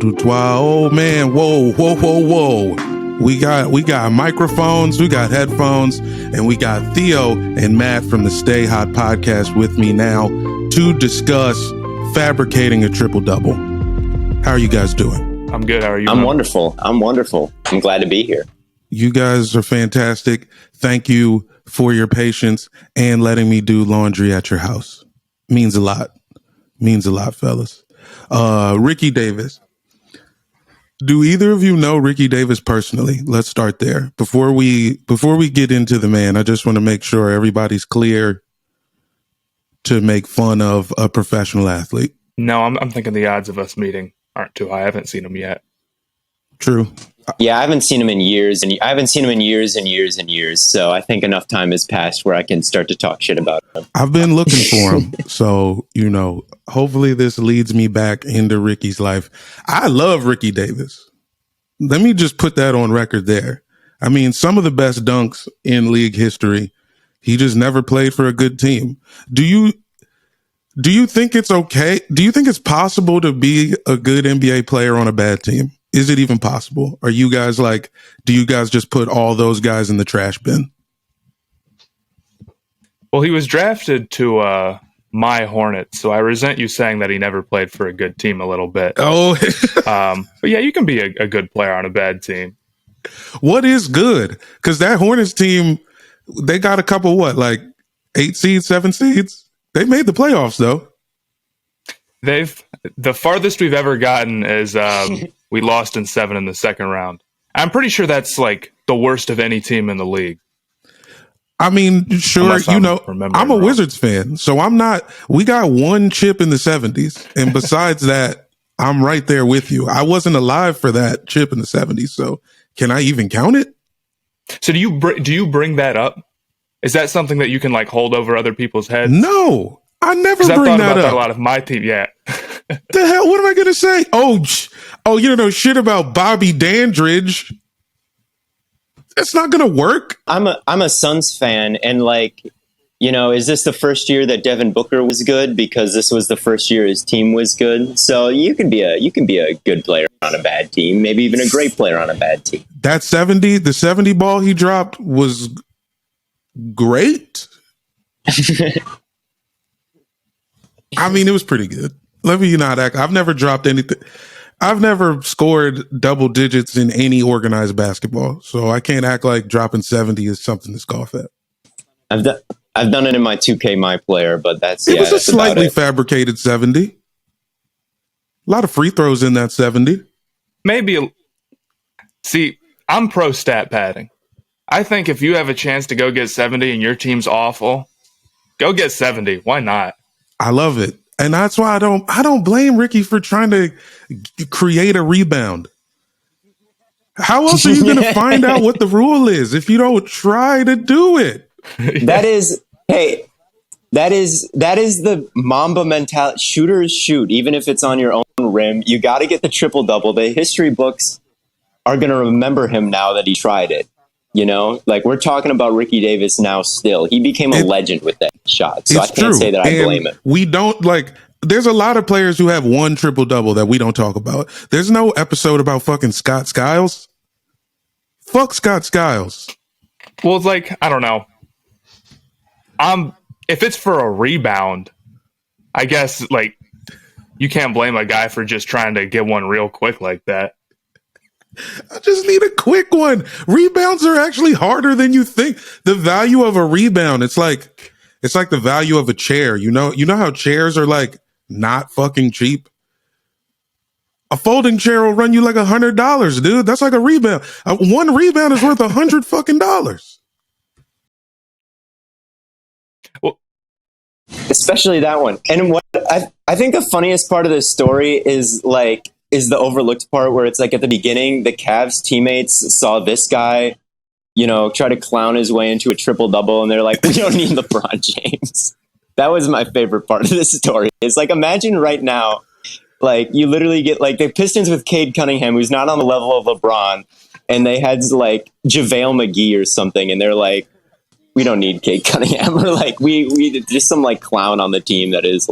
deux, trois. Oh man, whoa. We got microphones, we got headphones, and we got Theo and Matt from the Stay Hot podcast with me now to discuss fabricating a triple-double. How are you guys doing? I'm good. How are you? I'm wonderful. I'm glad to be here. You guys are fantastic. Thank you for your patience and letting me do laundry at your house. Means a lot. Means a lot, fellas. Ricky Davis. Do either of you know Ricky Davis personally? Let's start there. Before we get into the man, I just want to make sure everybody's clear to make fun of a professional athlete. No, I'm thinking the odds of us meeting aren't too high. I haven't seen him yet. True. Yeah, I haven't seen him in years, and I haven't seen him in years and years and years. So I think enough time has passed where I can start to talk shit about him. I've been looking for him. So, hopefully this leads me back into Ricky's life. I love Ricky Davis. Let me just put that on record there. I mean, some of the best dunks in league history. He just never played for a good team. Do you think it's okay? Do you think it's possible to be a good NBA player on a bad team? Is it even possible? Are you guys do you guys just put all those guys in the trash bin? Well, he was drafted to my Hornets, so I resent you saying that he never played for a good team a little bit. Oh, but yeah, you can be a good player on a bad team. What is good? Because that Hornets team, they got a couple, 8 seeds, 7 seeds? They made the playoffs, though. The farthest we've ever gotten is we lost in 7 in the second round. I'm pretty sure that's the worst of any team in the league. I mean, sure, I'm a Wizards fan, so I'm not. We got one chip in the 70s, and besides that, I'm right there with you. I wasn't alive for that chip in the 70s, so can I even count it? So do you bring that up? Is that something that you can hold over other people's heads? No, I never bring that that up. That a lot of my team, yeah. The hell? What am I going to say? Oh, you don't know shit about Bobby Dandridge. That's not going to work. I'm a Suns fan, and is this the first year that Devin Booker was good? Because this was the first year his team was good. So you can be a good player on a bad team, maybe even a great player on a bad team. That the 70 ball he dropped was great. I mean, it was pretty good. Let me not act. I've never dropped anything. I've never scored double digits in any organized basketball, so I can't act like dropping 70 is something to scoff at. I've done it in my 2K My Player, but that's a slightly fabricated 70. A lot of free throws in that 70. Maybe. See, I'm pro stat padding. I think if you have a chance to go get 70 and your team's awful, go get 70. Why not? I love it. And that's why I don't blame Ricky for trying to create a rebound. How else are you going to find out what the rule is if you don't try to do it? That is the Mamba mentality. Shooters shoot, even if it's on your own rim. You got to get the triple double. The history books are going to remember him now that he tried it. We're talking about Ricky Davis now still. He became a legend with that shot. So I can't say that I blame him. We don't there's a lot of players who have one triple double that we don't talk about. There's no episode about fucking Scott Skiles. Fuck Scott Skiles. Well, it's I don't know. If it's for a rebound, I guess you can't blame a guy for just trying to get one real quick like that. I just need a quick one. Rebounds are actually harder than you think. The value of a rebound, it's like the value of a chair. You know how chairs are not fucking cheap. A folding chair will run you $100, dude. That's like a rebound. One rebound is worth $100 fucking dollars. Well, especially that one. And what I think the funniest part of this story is the overlooked part where it's at the beginning, the Cavs teammates saw this guy, try to clown his way into a triple double, and they're like, we don't need LeBron James. That was my favorite part of this story. It's imagine right now, you literally get the Pistons with Cade Cunningham, who's not on the level of LeBron, and they had JaVale McGee or something, and they're like, we don't need Cade Cunningham, or we just some clown on the team that is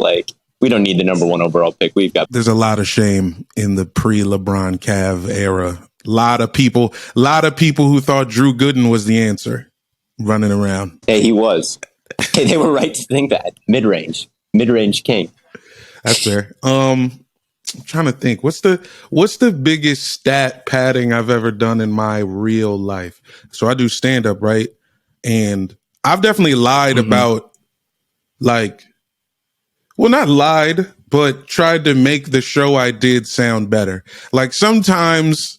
We don't need the number 1 overall pick. We've got. There's a lot of shame in the pre-LeBron Cav era. A lot of people who thought Drew Gooden was the answer running around. Hey, he was. Hey, they were right to think that. Mid-range king. That's fair. I'm trying to think. What's the biggest stat padding I've ever done in my real life? So I do stand up, right? And I've definitely lied about, like, well, not lied, but tried to make the show I did sound better. Like, sometimes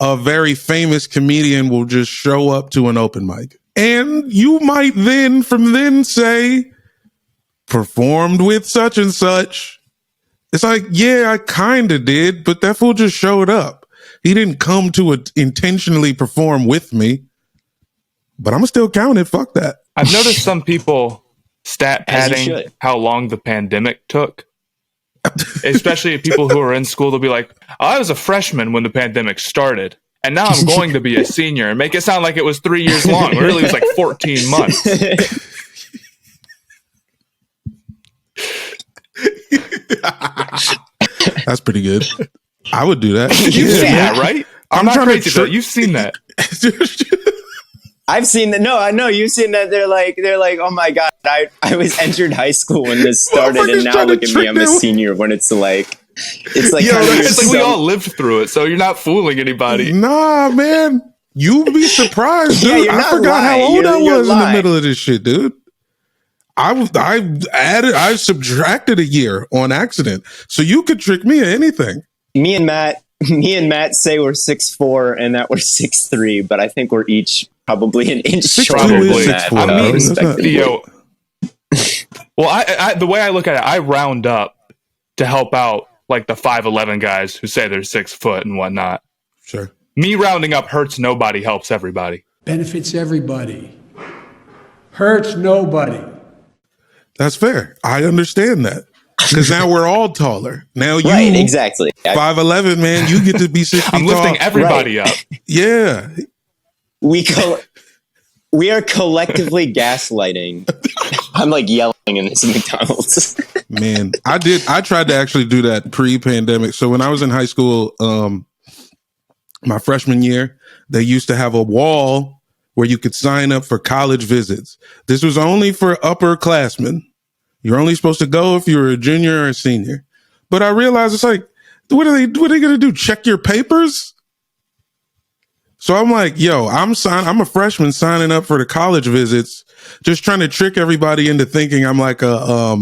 a very famous comedian will just show up to an open mic, and you might then say, performed with such and such. It's like, yeah, I kind of did, but that fool just showed up. He didn't come to intentionally perform with me, but I'm still counted. Fuck that. I've noticed some people stat padding how long the pandemic took. Especially people who are in school, they'll be like, oh, I was a freshman when the pandemic started, and now I'm going to be a senior, and make it sound like it was 3 years long. Really, it was like 14 months. That's pretty good. I would do that. You've seen that, right? I'm not crazy though. You've seen that. I've seen that. No, I know you've seen that. They're like, oh my God, I was entered high school when this started, and now look at me, I'm a senior. When it's like we all lived through it, so you're not fooling anybody. Nah, man, you'd be surprised, dude. I forgot how old I was in the middle of this shit, dude. I subtracted a year on accident, so you could trick me at anything. Me and Matt say we're 6'4" and that we're 6'3", but I think we're each probably an inch shorter than that. I mean, Theo. Well, I the way I look at it, I round up to help out like the 5'11" guys who say they're 6 foot and whatnot. Sure. Me rounding up hurts nobody, helps everybody. Benefits everybody. Hurts nobody. That's fair. I understand that. Because now we're all taller. Now you, right, exactly. 5'11", man, you get to be 6 feet I'm lifting everybody up. Yeah. We are collectively gaslighting. I'm like yelling in this McDonald's. Man, I tried to actually do that pre-pandemic. So when I was in high school, my freshman year, they used to have a wall where you could sign up for college visits. This was only for upperclassmen. You're only supposed to go if you're a junior or a senior. But I realized it's like, what are they going to do? Check your papers? So I'm like, yo, I'm a freshman signing up for the college visits, just trying to trick everybody into thinking I'm like a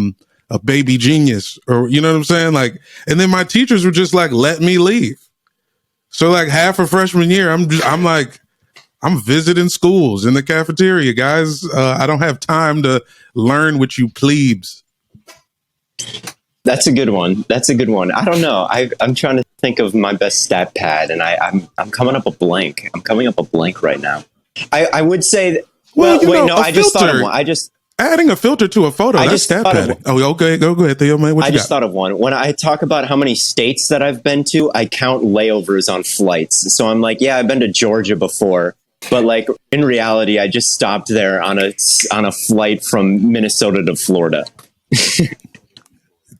baby genius, or you know what I'm saying? Like, and then my teachers were just like, let me leave. So like half a freshman year, I'm visiting schools in the cafeteria, guys. I don't have time to learn with you plebes. That's a good one. I don't know. I'm trying to think of my best stat pad, and I'm coming up a blank. I'm coming up a blank right now. I would say that, I just thought of one. Adding a filter to a photo, that's stat padding. Oh, okay. Go ahead, Theo, man. What you got? Thought of one. When I talk about how many states that I've been to, I count layovers on flights. So I'm like, yeah, I've been to Georgia before. But like in reality, I just stopped there on a flight from Minnesota to Florida.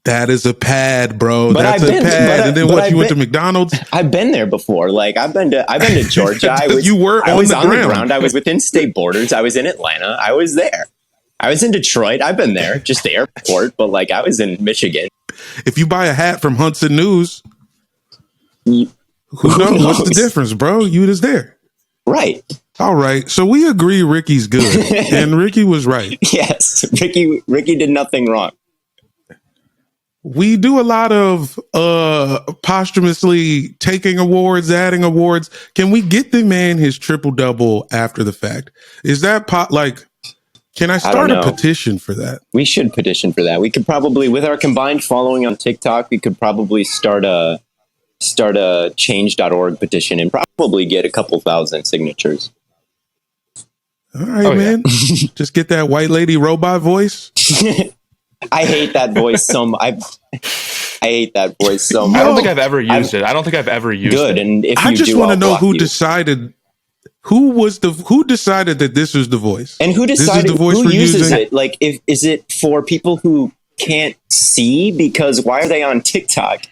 That is a pad, bro. That's a pad. And then what? You went to McDonald's? I've been there before. Like I've been to Georgia. You were on the ground. I was within state borders. I was in Atlanta. I was there. I was in Detroit. I've been there, just the airport. But like I was in Michigan. If you buy a hat from Hudson News, who knows? What's the difference, bro? You was there. Right. All right. So we agree Ricky's good. And Ricky was right. Yes. Ricky did nothing wrong. We do a lot of posthumously taking awards, adding awards. Can we get the man his triple-double after the fact? Is that can I start a petition for that? We should petition for that. We could probably, with our combined following on TikTok, we could probably start a change.org petition and probably get a couple thousand signatures. All right, man. Yeah. Just get that white lady robot voice. I hate that voice so much. I hate that voice so much. I don't think I've ever used it. I don't think I've ever used it. And if I just want to know who decided. Who decided that this was the voice? And who decided who uses it? Like, is it for people who can't see, because why are they on TikTok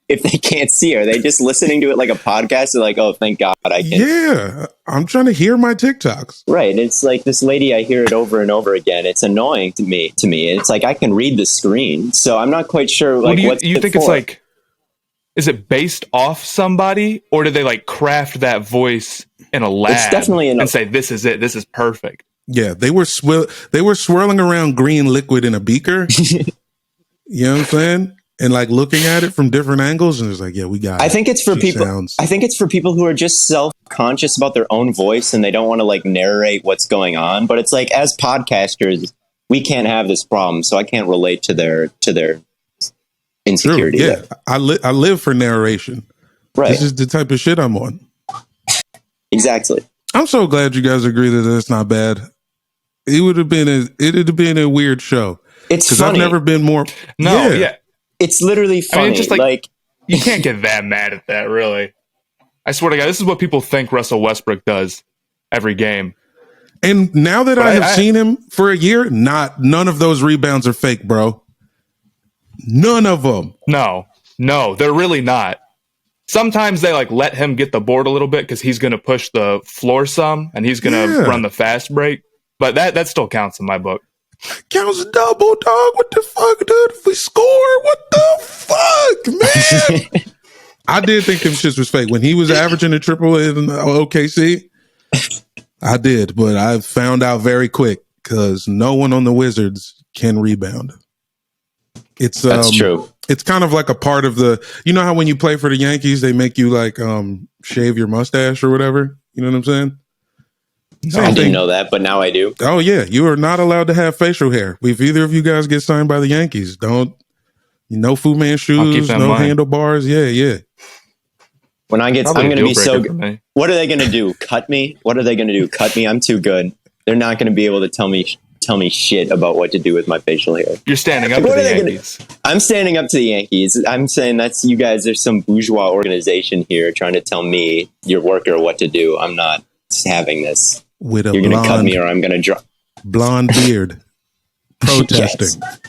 if they can't see? Are they just listening to it like a podcast? They're like, oh, thank God I can. Yeah, I'm trying to hear my TikToks. Right. It's like this lady, I hear it over and over again. It's annoying to me. It's like I can read the screen, so I'm not quite sure. Like, what what's you think for? It's like? Is it based off somebody, or did they like craft that voice in a lab? It's definitely and say this is it. This is perfect. Yeah, they were swirling around green liquid in a beaker. You know what I'm saying? And like looking at it from different angles, and it's like, yeah, we got it. I think it's for people. I think it's for people who are just self-conscious about their own voice and they don't want to like narrate what's going on. But it's like, as podcasters, we can't have this problem, so I can't relate to their insecurity. True, yeah, I live for narration. Right. This is the type of shit I'm on. Exactly. I'm so glad you guys agree that that's not bad. It'd have been a weird show. It's because funny. I've never been more. No, yeah. It's literally funny. I mean, just like you can't get that mad at that, really. I swear to God, this is what people think Russell Westbrook does every game. And now that I have seen him for a year, none of those rebounds are fake, bro. None of them. No, they're really not. Sometimes they like let him get the board a little bit because he's going to push the floor some and he's going to run the fast break. But that still counts in my book. Counts double, dog. What the fuck, dude? If we score, what the fuck, man? I did think them shits was fake when he was averaging a triple in OKC. I did, but I found out very quick because no one on the Wizards can rebound. That's true. It's kind of like a part of the, you know how when you play for the Yankees, they make you like shave your mustache or whatever. You know what I'm saying? I didn't know that, but now I do. Oh yeah, you are not allowed to have facial hair. If either of you guys get signed by the Yankees, no Fu Man shoes, no handlebars. Yeah. When I get, I'm going to be so good. What are they going to do? Cut me? What are they going to do? Cut me? I'm too good. They're not going to be able to tell me shit about what to do with my facial hair. You're standing up to the Yankees. I'm standing up to the Yankees. I'm saying that's you guys. There's some bourgeois organization here trying to tell me, your worker, what to do. I'm not having this. You're going to cut me or I'm going to drop. Blonde beard. Protesting. Yes.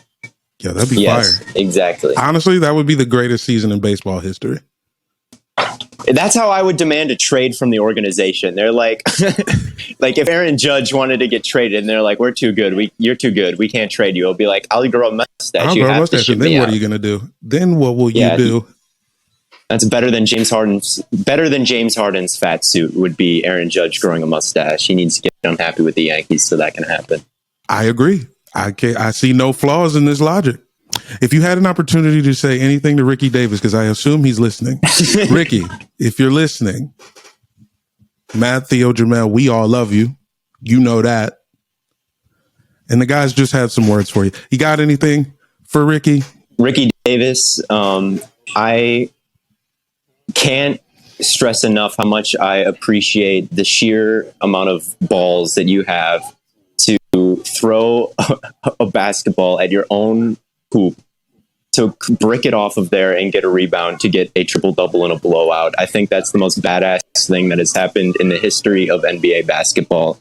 Yeah, that'd be fire. Exactly. Honestly, that would be the greatest season in baseball history. That's how I would demand a trade from the organization. They're like, like if Aaron Judge wanted to get traded and they're like, we're too good. You're too good. We can't trade you. It'll be like, I'll grow a mustache. And then what are you going to do? Then what will you do? That's better than James Harden's fat suit would be Aaron Judge growing a mustache. He needs to get unhappy with the Yankees so that can happen. I agree. I see no flaws in this logic. If you had an opportunity to say anything to Ricky Davis, because I assume he's listening. Ricky, if you're listening, Matt, Theo, Jamel, we all love you. You know that. And the guys just have some words for you. You got anything for Ricky? Ricky Davis, I can't stress enough how much I appreciate the sheer amount of balls that you have to throw a basketball at your own hoop, to brick it off of there and get a rebound to get a triple-double in a blowout. I think that's the most badass thing that has happened in the history of NBA basketball.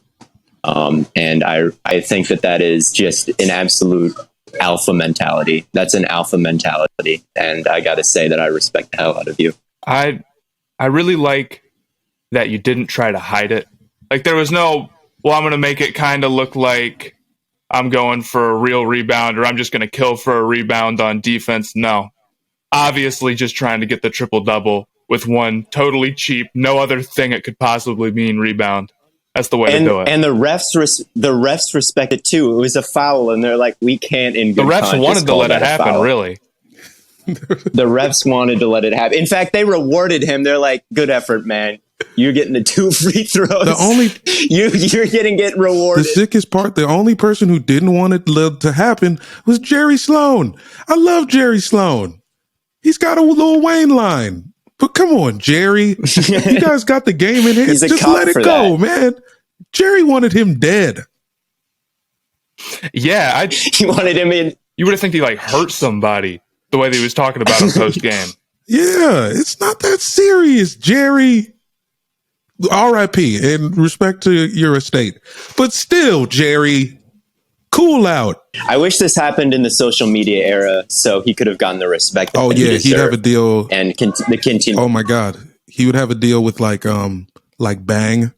And I think that is just an absolute alpha mentality. That's an alpha mentality. And I got to say that I respect the hell out of you. I really like that you didn't try to hide it. Like there was no, well, I'm going to make it kind of look like I'm going for a real rebound or I'm just going to kill for a rebound on defense. No. Obviously just trying to get the triple-double with one totally cheap, no other thing it could possibly mean rebound. That's the way to do it. And the refs respect it too. It was a foul and they're like, we can't in good conscience. The refs wanted to let it happen, really. The refs wanted to let it happen. In fact, they rewarded him. They're like, good effort, man. You're getting the 2 free throws. You're get rewarded. The sickest part, the only person who didn't want it to happen was Jerry Sloan. I love Jerry Sloan. He's got a Lil Wayne line. But come on, Jerry. You guys got the game in hand. Just let it go, man. Jerry wanted him dead. Yeah. He wanted him in. You would have think he hurt somebody the way that he was talking about him post game. Yeah, it's not that serious, Jerry. R.I.P. and respect to your estate. But still, Jerry, Cool out. I wish this happened in the social media era, so he could have gotten the respect. Oh yeah, he'd have a deal. And the continue. Oh my God, he would have a deal with like Bang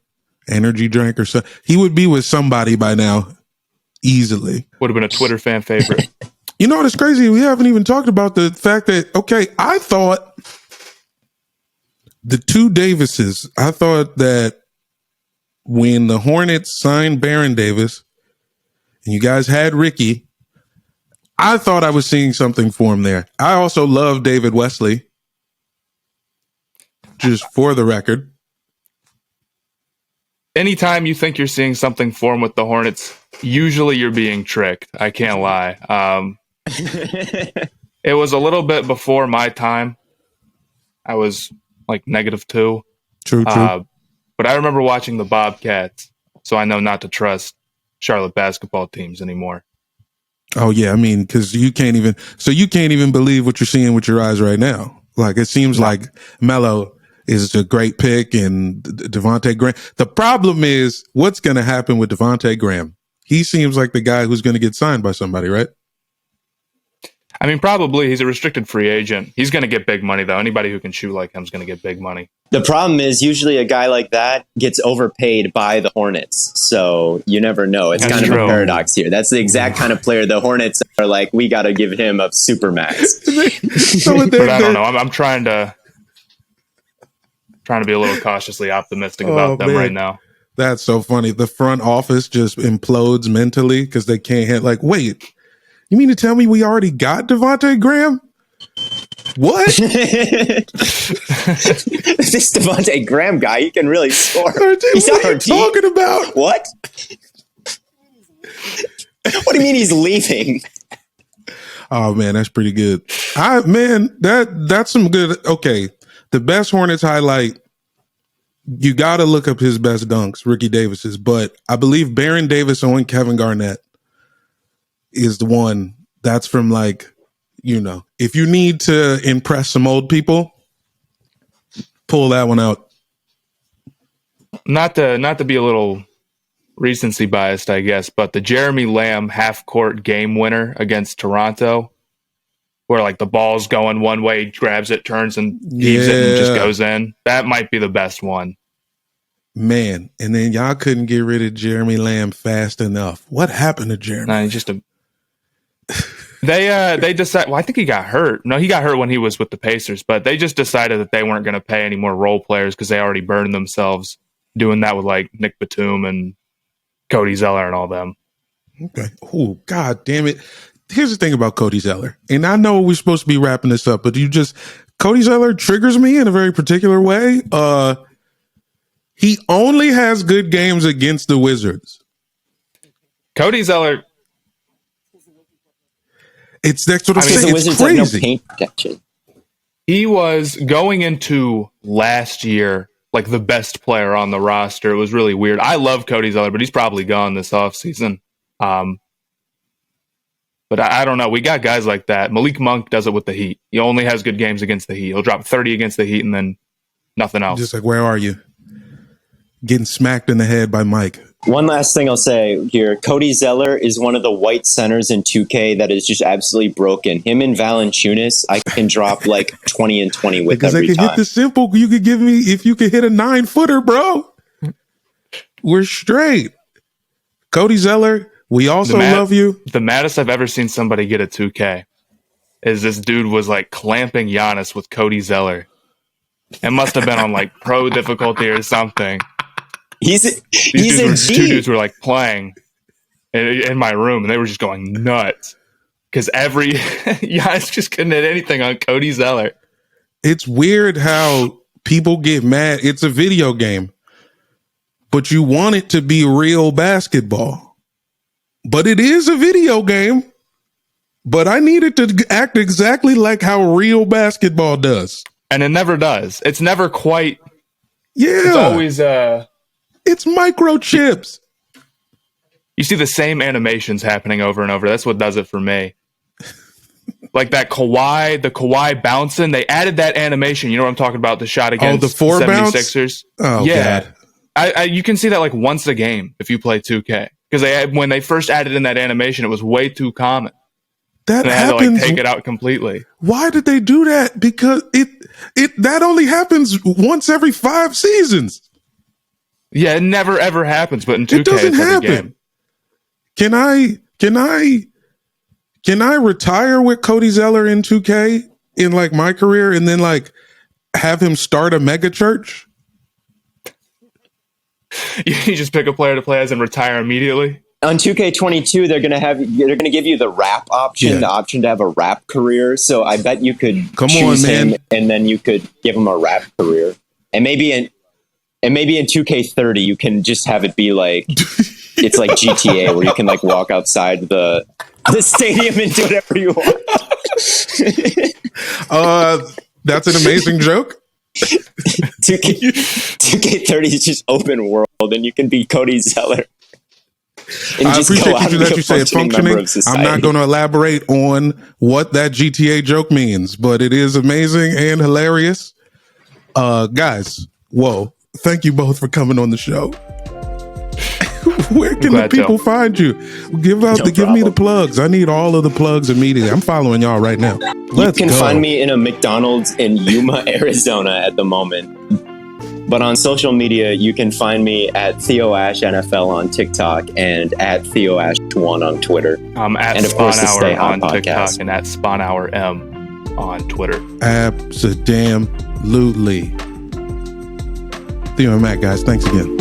energy drink or so. He would be with somebody by now, easily. Would have been a Twitter fan favorite. You know what is crazy? We haven't even talked about the fact that, okay, I thought the two Davises, I thought that when the Hornets signed Baron Davis and you guys had Ricky, I thought I was seeing something for him there. I also love David Wesley, just for the record. Anytime you think you're seeing something for him with the Hornets, usually you're being tricked. I can't lie. It was a little bit before my time. I was like -2. True. But I remember watching the Bobcats, so I know not to trust Charlotte basketball teams anymore. Oh yeah, I mean, because you can't even believe what you're seeing with your eyes right now. Like, it seems like Melo is a great pick and Devontae Graham. The problem is what's going to happen with Devontae Graham. He seems like the guy who's going to get signed by somebody, right? I mean, probably. He's a restricted free agent. He's going to get big money, though. Anybody who can shoot like him is going to get big money. The problem is usually a guy like that gets overpaid by the Hornets. So you never know. It's kind of a paradox here. That's the exact kind of player the Hornets are like, we got to give him a supermax. But I don't know. I'm trying to be a little cautiously optimistic about them right now. That's so funny. The front office just implodes mentally because they can't hit. Like, wait, you mean to tell me we already got Devontae Graham? What? This Devontae Graham guy, he can really score. He's what are you talking about? What? What do you mean he's leaving? Oh man, that's pretty good. That's some good. Okay, the best Hornets highlight. You got to look up his best dunks, Ricky Davis's. But I believe Baron Davis on Kevin Garnett is the one. That's from, like, you know, if you need to impress some old people, pull that one out. Not to be a little recency biased, I guess, but the Jeremy Lamb half-court game winner against Toronto, where like the ball's going one way, he grabs it, turns and heaves it and just goes in. That might be the best one. Man, and then y'all couldn't get rid of Jeremy Lamb fast enough. What happened to Jeremy? Nah, he's just a... They decided. Well, I think he got hurt. No, he got hurt when he was with the Pacers. But they just decided that they weren't going to pay any more role players because they already burned themselves doing that with like Nick Batum and Cody Zeller and all them. Okay. Oh, God damn it! Here's the thing about Cody Zeller, and I know we're supposed to be wrapping this up, but Cody Zeller triggers me in a very particular way. He only has good games against the Wizards. Cody Zeller. That's what I'm saying. The Wizards have no paint protection. He was going into last year like the best player on the roster. It was really weird. I love Cody Zeller, but he's probably gone this offseason. But I don't know. We got guys like that. Malik Monk does it with the Heat. He only has good games against the Heat. He'll drop 30 against the Heat and then nothing else. Just like, where are you? Getting smacked in the head by Mike. One last thing I'll say here. Cody Zeller is one of the white centers in 2K that is just absolutely broken. Him and Valanciunas, I can drop like 20 and 20 with because every I can time. hit the simple. You could give me, if you could hit a 9-footer, bro. We're straight. Cody Zeller, we also love you. The maddest I've ever seen somebody get a 2K is this dude was like clamping Giannis with Cody Zeller. It must have been on like pro difficulty or something. Two dudes were like playing in my room and they were just going nuts because Giannis just couldn't hit anything on Cody Zeller. It's weird how people get mad. It's a video game, but you want it to be real basketball. But it is a video game. But I need it to act exactly like how real basketball does. And it never does. It's never quite. Yeah. It's always it's microchips. You see the same animations happening over and over. That's what does it for me. Like that the Kawhi bouncing. They added that animation. You know what I'm talking about? The shot against the 4 76ers. Bounce? Oh, yeah. God. You can see that like once a game if you play 2K. because when they first added in that animation, it was way too common. That and they happens. had to take it out completely. Why did they do that? Because that only happens once every 5 seasons. Yeah, it never ever happens, but in 2K it doesn't it's every happen. game. Can I retire with Cody Zeller in 2K in like my career and then like have him start a mega church? You just pick a player to play as and retire immediately. On 2K22, they're gonna give you the rap option, the option to have a rap career. So I bet you could choose him, and then you could give him a rap career. And maybe in 2K30, you can just have it be like it's like GTA, where you can like walk outside the stadium and do whatever you want. That's an amazing joke. 2K30 is just open world, and you can be Cody Zeller. I appreciate that you say it's functioning. I'm not going to elaborate on what that GTA joke means, but it is amazing and hilarious. Guys, whoa. Thank you both for coming on the show. Where can the people find you? Give me the plugs. I need all of the plugs immediately. I'm following y'all right now. You can find me in a McDonald's in Yuma, Arizona at the moment. But on social media, you can find me at Theo Ash NFL on TikTok and at Theo Ash 1 on Twitter. At Sponhour on TikTok and at Sponhour M on Twitter. Absolutely. Theo and Matt, guys, thanks again.